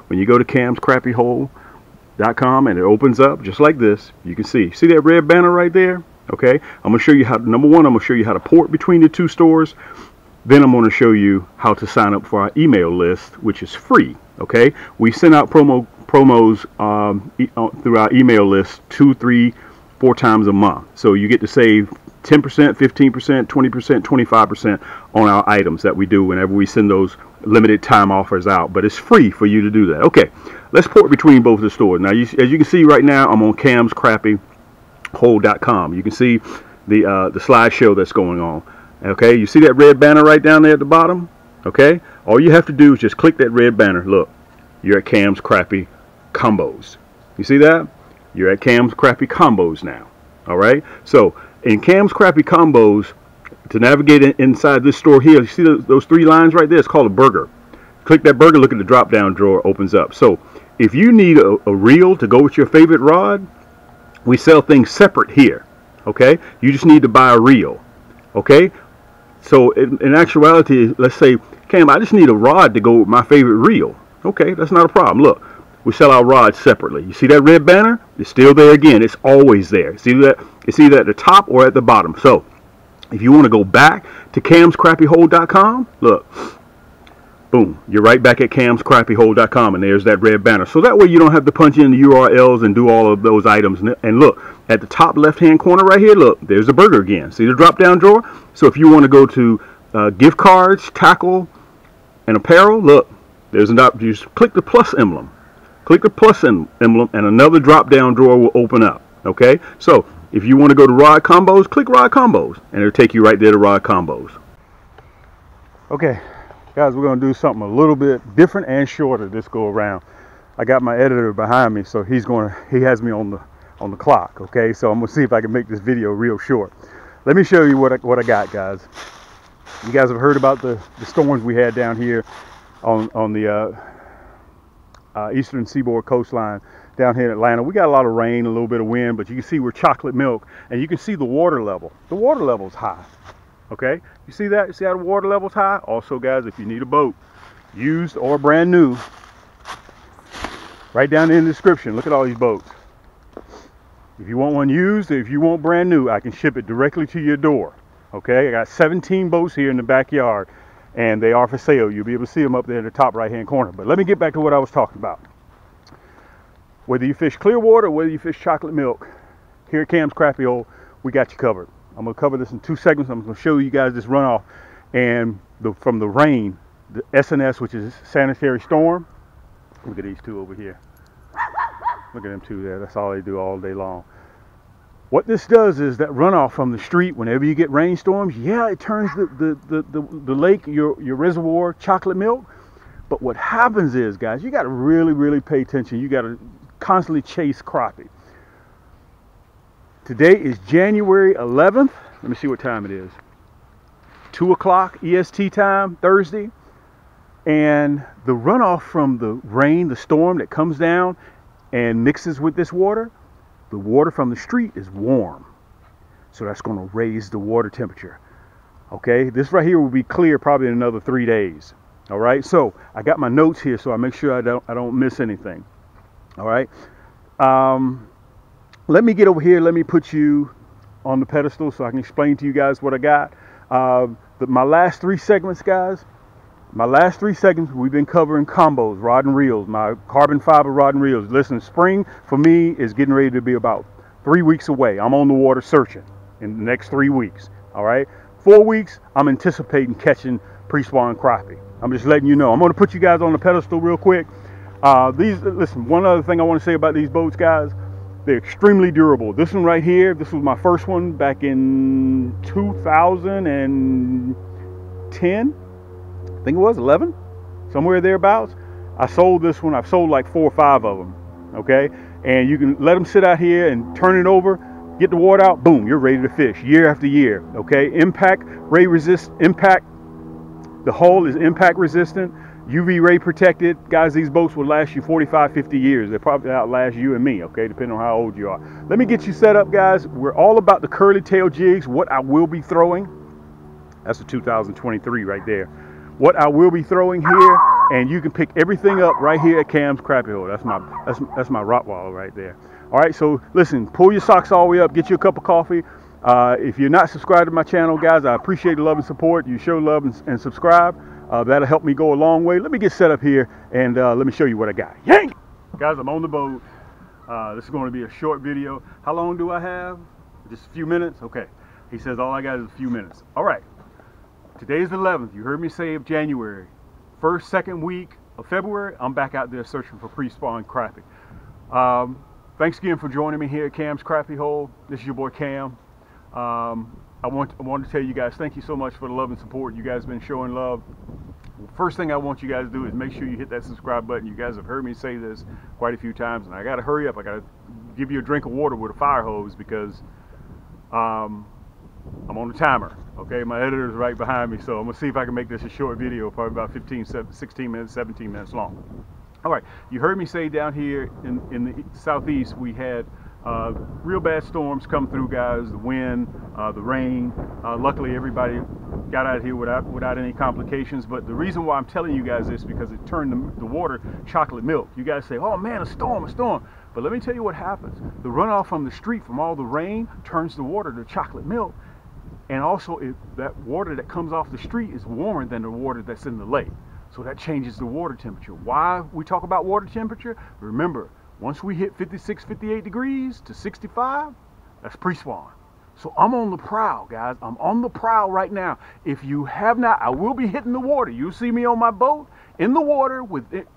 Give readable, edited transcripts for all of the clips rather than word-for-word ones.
When you go to camscrappyhole.com and it opens up just like this, you can see that red banner right there. Okay, I'm going to show you how, number one, I'm going to show you how to port between the two stores. Then I'm going to show you how to sign up for our email list, which is free. Okay, we send out promos through our email list 2, 3, 4 times a month. So you get to save 10%, 15%, 20%, 25% on our items that we do whenever we send those limited time offers out. But it's free for you to do that. Okay, let's port between both the stores. Now, as you can see right now, I'm on camscrappyhole.com. You can see the slideshow that's going on. Okay, you see that red banner right down there at the bottom? Okay, all you have to do is just click that red banner. Look, you're at Cam's Crappie Combos. You see that? You're at Cam's Crappie Combos now. All right, so in Cam's Crappie Combos, to navigate inside this store here, you see those 3 lines right there? It's called a burger. Click that burger, look at the drop down drawer, opens up. So if you need a reel to go with your favorite rod, we sell things separate here. Okay, you just need to buy a reel. Okay, so in actuality, let's say, Cam, I just need a rod to go with my favorite reel. Okay, that's not a problem. Look, we sell our rods separately. You see that red banner? It's still there again. It's always there. See that? It's either at the top or at the bottom. So if you want to go back to camscrappyhole.com, look, boom, you're right back at camscrappyhole.com, and there's that red banner. So that way you don't have to punch in the URLs and do all of those items. And look, at the top left-hand corner right here, look, there's the burger again. See the drop-down drawer? So if you want to go to gift cards, tackle, and apparel, look, there's an option. You just click the plus emblem. Click the plus emblem, and another drop-down drawer will open up. Okay? So if you want to go to Rod Combos, click Rod Combos, and it'll take you right there to Rod Combos. Okay, guys, we're going to do something a little bit different and shorter this go around. I got my editor behind me, so he has me on the clock. Okay, so I'm going to see if I can make this video real short. Let me show you what I got, guys. You guys have heard about the storms we had down here on the eastern seaboard coastline down here in Atlanta. We got a lot of rain, a little bit of wind, but you can see we're chocolate milk, and you can see the water level. The water level is high. Okay, you see that? You see how the water level's high? Also, guys, if you need a boat, used or brand new, right down in the description, look at all these boats. If you want one used, or if you want brand new, I can ship it directly to your door. Okay, I got 17 boats here in the backyard, and they are for sale. You'll be able to see them up there in the top right-hand corner. But let me get back to what I was talking about. Whether you fish clear water or whether you fish chocolate milk, here at Cam's Crappie Hole, we got you covered. I'm going to cover this in 2 segments. I'm going to show you guys this runoff and from the rain, the SNS, which is sanitary storm. Look at these 2 over here. Look at them 2 there. That's all they do all day long. What this does is that runoff from the street, whenever you get rainstorms, yeah, it turns the lake, your reservoir, chocolate milk. But what happens is, guys, you got to really, really pay attention. You got to constantly chase crappie. Today is January 11th. Let me see what time it is. 2 o'clock EST time, Thursday. And the runoff from the rain, the storm that comes down and mixes with this water, the water from the street is warm. So that's going to raise the water temperature. Okay, this right here will be clear probably in another 3 days. All right, so I got my notes here so I make sure I don't miss anything. All right, let me get over here. Let me put you on the pedestal so I can explain to you guys what I got. My last 3 segments, guys. My last 3 segments, we've been covering combos, rod and reels, my carbon fiber rod and reels. Listen, spring for me is getting ready to be about 3 weeks away. I'm on the water searching in the next 3 weeks. All right, 4 weeks, I'm anticipating catching pre-spawn crappie. I'm just letting you know. I'm going to put you guys on the pedestal real quick. Listen, one other thing I want to say about these boats, guys. They're extremely durable. This one right here, this was my first one back in 2010. I think it was 11, somewhere thereabouts. I sold this one. I've sold like 4 or 5 of them. Okay, and you can let them sit out here and turn it over, get the water out, boom, you're ready to fish year after year. Okay, impact ray resist impact. The hull is impact resistant, UV ray protected. Guys, these boats will last you 45, 50 years. They probably outlast you and me, okay, depending on how old you are. Let me get you set up, guys. We're all about the curly tail jigs. What I will be throwing, that's a 2023 right there. What I will be throwing here and you can pick everything up right here at Cam's Crappie Hole. That's my Rottweiler right there. All right, so listen, pull your socks all the way up, get you a cup of coffee. If you're not subscribed to my channel, guys, I appreciate the love and support. You show love and subscribe. That'll help me go a long way. Let me get set up here and let me show you what I got. Yank! Guys, I'm on the boat. This is going to be a short video. How long do I have? Just a few minutes? Okay. He says all I got is a few minutes. All right. Today's the 11th. You heard me say of January. First, second week of February, I'm back out there searching for pre-spawn crappie. Thanks again for joining me here at Cam's Crappie Hole. This is your boy Cam. I want to tell you guys thank you so much for the love and support. You guys have been showing love. First thing I want you guys to do is make sure you hit that subscribe button. You guys have heard me say this quite a few times, and I got to hurry up. I got to give you a drink of water with a fire hose because I'm on the timer. Okay, my editor is right behind me, so I'm gonna see if I can make this a short video, probably about 16 minutes, 17 minutes long. All right, you heard me say down here in the southeast we had real bad storms come through, guys. The wind, the rain. Luckily, everybody got out of here without any complications. But the reason why I'm telling you guys this is because it turned the water chocolate milk. You guys say, "Oh man, a storm, a storm!" But let me tell you what happens. The runoff from the street from all the rain turns the water to chocolate milk. And also, that water that comes off the street is warmer than the water that's in the lake. So that changes the water temperature. Why we talk about water temperature? Remember, once we hit 56, 58 degrees to 65, that's pre-spawn. So I'm on the prowl, guys. I'm on the prowl right now. If you have not, I will be hitting the water. You'll see me on my boat in the water with it.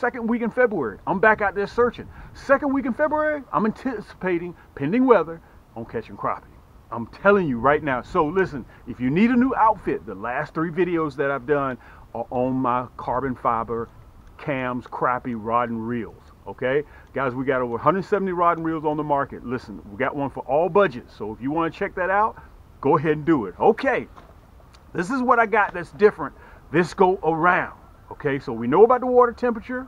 Second week in February. I'm back out there searching. Second week in February, I'm anticipating, pending weather, on catching crappie. I'm telling you right now. So listen, if you need a new outfit, the last 3 videos that I've done are on my carbon fiber Cam's Crappie rod and reels. Okay, guys, we got over 170 rod and reels on the market. Listen, we got one for all budgets. So if you want to check that out, go ahead and do it. Okay, this is what I got that's different this go around. Okay, so we know about the water temperature.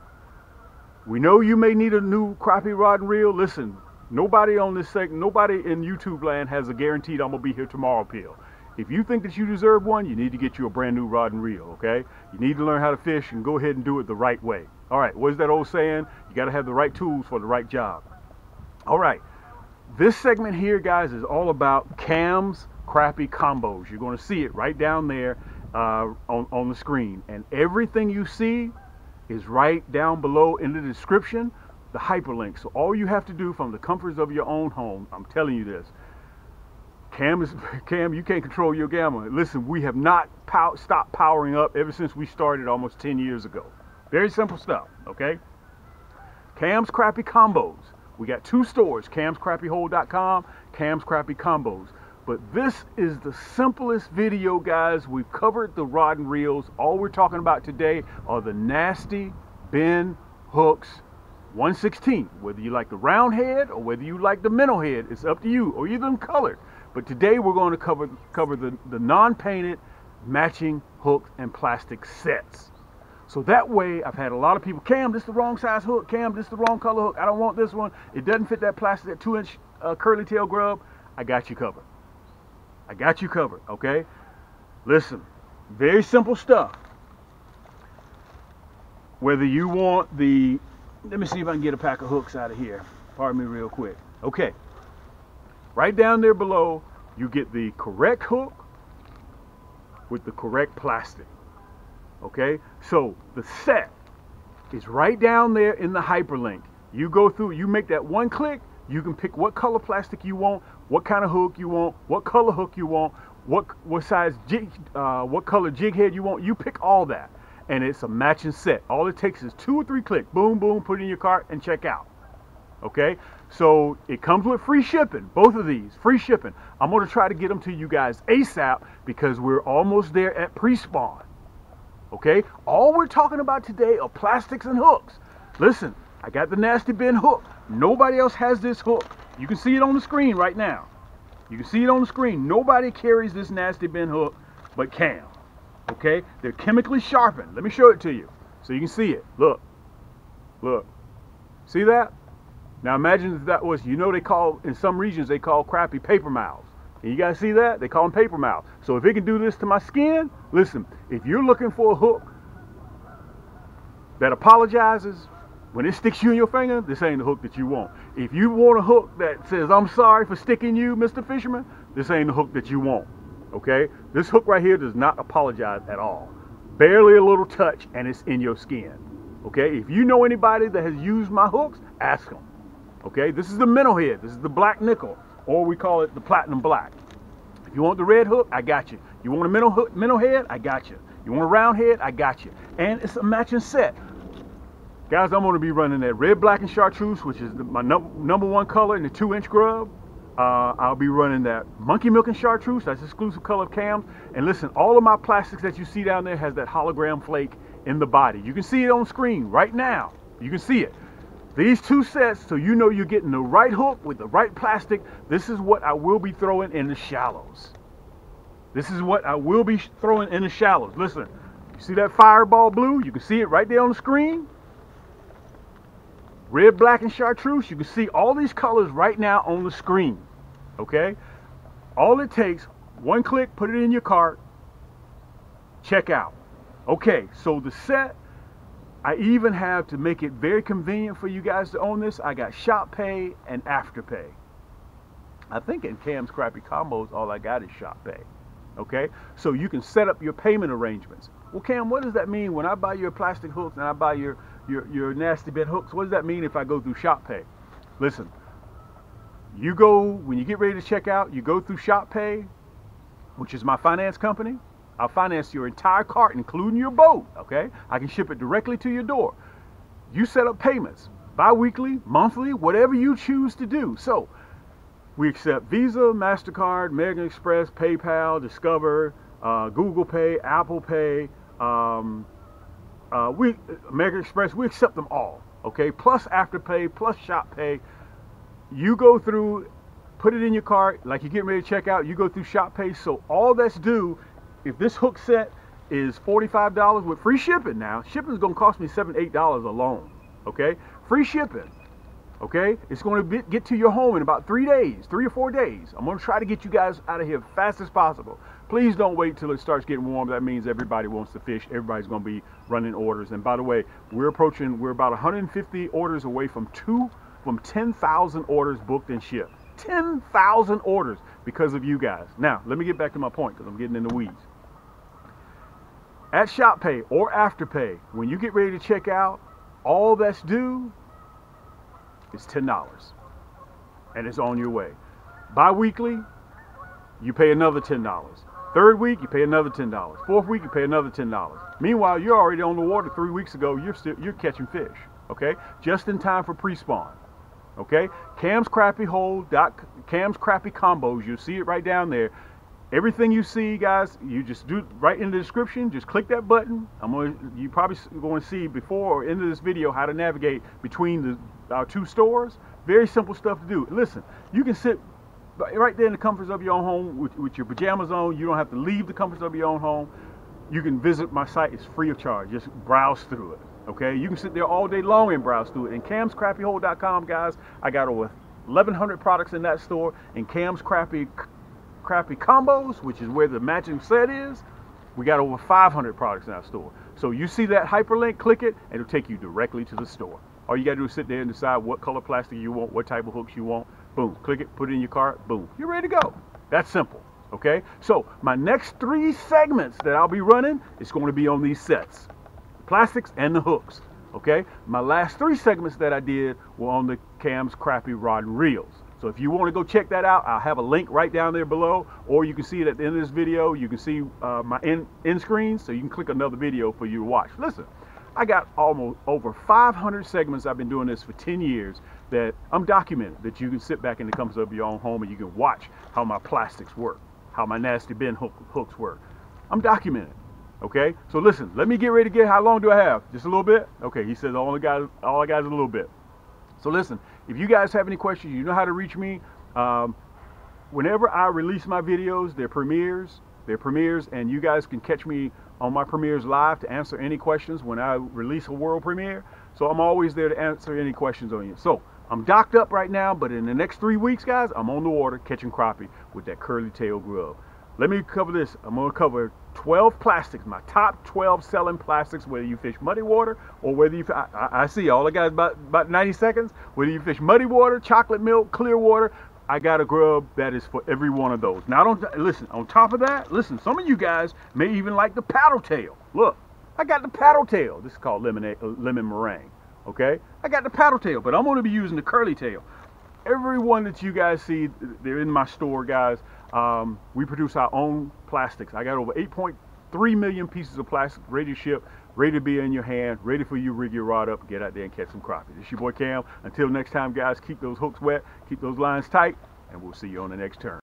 We know you may need a new crappie rod and reel. Listen, nobody on this segment, nobody in YouTube land has a guaranteed I'm gonna be here tomorrow pill. If you think that you deserve one, you need to get you a brand new rod and reel, okay? You need to learn how to fish and go ahead and do it the right way. All right, what is that old saying? You gotta have the right tools for the right job. All right, this segment here, guys, is all about Cam's Crappie combos. You're gonna see it right down there on the screen. And everything you see is right down below in the description, the hyperlink. So all you have to do from the comforts of your own home, I'm telling you this, Cam, you can't control your gamma. Listen, we have not stopped powering up ever since we started almost 10 years ago. Very simple stuff, okay? Cam's Crappie Combos. We got 2 stores, camscrappiehole.com, Cam's Crappie Combos. But this is the simplest video, guys. We've covered the rod and reels. All we're talking about today are the nasty bend hooks 1/16. Whether you like the round head or whether you like the Minnow head, it's up to you, or either them colored. But today we're going to cover the non-painted matching hook and plastic sets. So that way, I've had a lot of people, Cam, this is the wrong size hook. Cam, this is the wrong color hook. I don't want this one. It doesn't fit that plastic, that 2-inch curly tail grub. I got you covered. I got you covered, okay? Listen, very simple stuff. Whether you want the, let me see if I can get a pack of hooks out of here. Pardon me real quick. Okay. Right down there below, you get the correct hook with the correct plastic. Okay? So the set is right down there in the hyperlink. You go through, you make that one click, you can pick what color plastic you want, what kind of hook you want, what color hook you want, what size jig, what color jig head you want. You pick all that, and it's a matching set. All it takes is 2 or 3 clicks. Boom, boom, put it in your cart and check out. Okay, so it comes with free shipping. Both of these, free shipping. I'm going to try to get them to you guys ASAP because we're almost there at pre-spawn. Okay, all we're talking about today are plastics and hooks. Listen, I got the nasty bend hook. Nobody else has this hook. You can see it on the screen right now. You can see it on the screen. Nobody carries this nasty bend hook but Cam. Okay, they're chemically sharpened. Let me show it to you so you can see it. Look, look, see that? Now imagine if that was, you know, they call, in some regions they call crappie paper mouths. And you guys see that? They call them paper mouths. So if it can do this to my skin, listen, if you're looking for a hook that apologizes, when it sticks you in your finger, this ain't the hook that you want. If you want a hook that says, I'm sorry for sticking you, Mr. Fisherman, this ain't the hook that you want, okay? This hook right here does not apologize at all. Barely a little touch, and it's in your skin, okay? If you know anybody that has used my hooks, ask them, okay? This is the Minnow head. This is the black nickel, or we call it the platinum black. If you want the red hook, I got you. You want a minnow head, I got you. You want a round head, I got you. And it's a matching set. Guys, I'm going to be running that red, black, and chartreuse, which is my number one color in the 2-inch grub. I'll be running that monkey milk and chartreuse. That's exclusive color of cams. And listen, all of my plastics that you see down there has that hologram flake in the body. You can see it on screen right now. You can see it. These two sets, so you know you're getting the right hook with the right plastic. This is what I will be throwing in the shallows. This is what I will be throwing in the shallows. Listen, you see that fireball blue? You can see it right there on the screen. Red, black, and chartreuse. You can see all these colors right now on the screen. Okay? All it takes, one click, put it in your cart, check out. Okay, so the set, I even have, to make it very convenient for you guys to own this, I got shop pay and afterpay. I think in Cam's Crappie Combos, all I got is shop pay. Okay? So you can set up your payment arrangements. Well, Cam, what does that mean when I buy your plastic hooks and I buy your nasty bit hooks? What does that mean if I go through shop pay? Listen, you go, when you get ready to check out, you go through shop pay, which is my finance company. I'll finance your entire cart, including your boat, okay? I can ship it directly to your door. You set up payments, bi-weekly, monthly, whatever you choose to do. So, we accept Visa, MasterCard, American Express, PayPal, Discover, Google Pay, Apple Pay, American Express, we accept them all, okay? Plus Afterpay, plus Shop Pay. You go through, put it in your cart, like you're getting ready to check out, you go through Shop Pay. So all that's due, if this hook set is $45 with free shipping now, shipping is going to cost me $7, $8 alone, okay? Free shipping, okay? It's going to get to your home in about 3 days, 3 or 4 days. I'm going to try to get you guys out of here as fast as possible. Please don't wait till it starts getting warm. That means everybody wants to fish. Everybody's going to be running orders. And by the way, we're about 150 orders away from 10,000 orders booked and shipped. 10,000 orders because of you guys. Now, let me get back to my point because I'm getting in the weeds. At Shop Pay or Afterpay, when you get ready to check out, all that's due is $10. And it's on your way. Bi-weekly, you pay another $10. Third week, you pay another $10. Fourth week, you pay another $10. Meanwhile, you're already on the water 3 weeks ago. You're catching fish, okay? Just in time for pre-spawn, okay? Cam's Crappie Combos. You'll see it right down there. Everything you see, guys, you just do right in the description. Just click that button. You probably going to see before or into this video how to navigate between our two stores. Very simple stuff to do. Listen, you can sit right there in the comforts of your own home with your pajamas on. You don't have to leave the comforts of your own home. You can visit my site. It's free of charge. Just browse through it, okay? You can sit there all day long and browse through it. And camscrappiehole.com, guys, I got over 1,100 products in that store. And Cam's Crappie Combos, which is where the matching set is, we got over 500 products in our store. So you see that hyperlink, click it, and it'll take you directly to the store. All you got to do is sit there and decide what color plastic you want, what type of hooks you want. Boom, click it, put it in your cart, boom, you're ready to go. That's simple, okay? So my next 3 segments that I'll be running is going to be on these sets, plastics and the hooks, okay? My last 3 segments that I did were on the Cam's Crappie rod and reels. So if you want to go check that out, I'll have a link right down there below, or you can see it at the end of this video. You can see my end screen, so you can click another video for you to watch. Listen, I got almost over 500 segments. I've been doing this for 10 years that I'm documenting, that you can sit back in the comfort of your own home and you can watch how my plastics work, how my nasty bin hooks work. I'm documenting, okay? So listen, let me get ready to how long do I have? Just a little bit? Okay, he says all I got is a little bit. So listen, if you guys have any questions, you know how to reach me. Whenever I release my videos, they're premieres, and you guys can catch me on my premieres live to answer any questions when I release a world premiere. So I'm always there to answer any questions on you. So I'm docked up right now, but in the next 3 weeks, guys, I'm on the water catching crappie with that curly tail grub. Let me cover this. I'm going to cover 12 plastics, my top 12 selling plastics, whether you fish muddy water or whether you, I see all I got is about 90 seconds, whether you fish muddy water, chocolate milk, clear water, I got a grub that is for every one of those. Now, listen, on top of that, listen, some of you guys may even like the paddle tail. Look, I got the paddle tail. This is called lemon meringue, okay? I got the paddle tail, but I'm going to be using the curly tail. Every one that you guys see, they're in my store, guys. We produce our own plastics. I got over 8.3 million pieces of plastic ready to ship, ready to be in your hand, ready for you to rig your rod up, get out there and catch some crappie. This is your boy Cam. Until next time, guys, keep those hooks wet, keep those lines tight, and we'll see you on the next turn.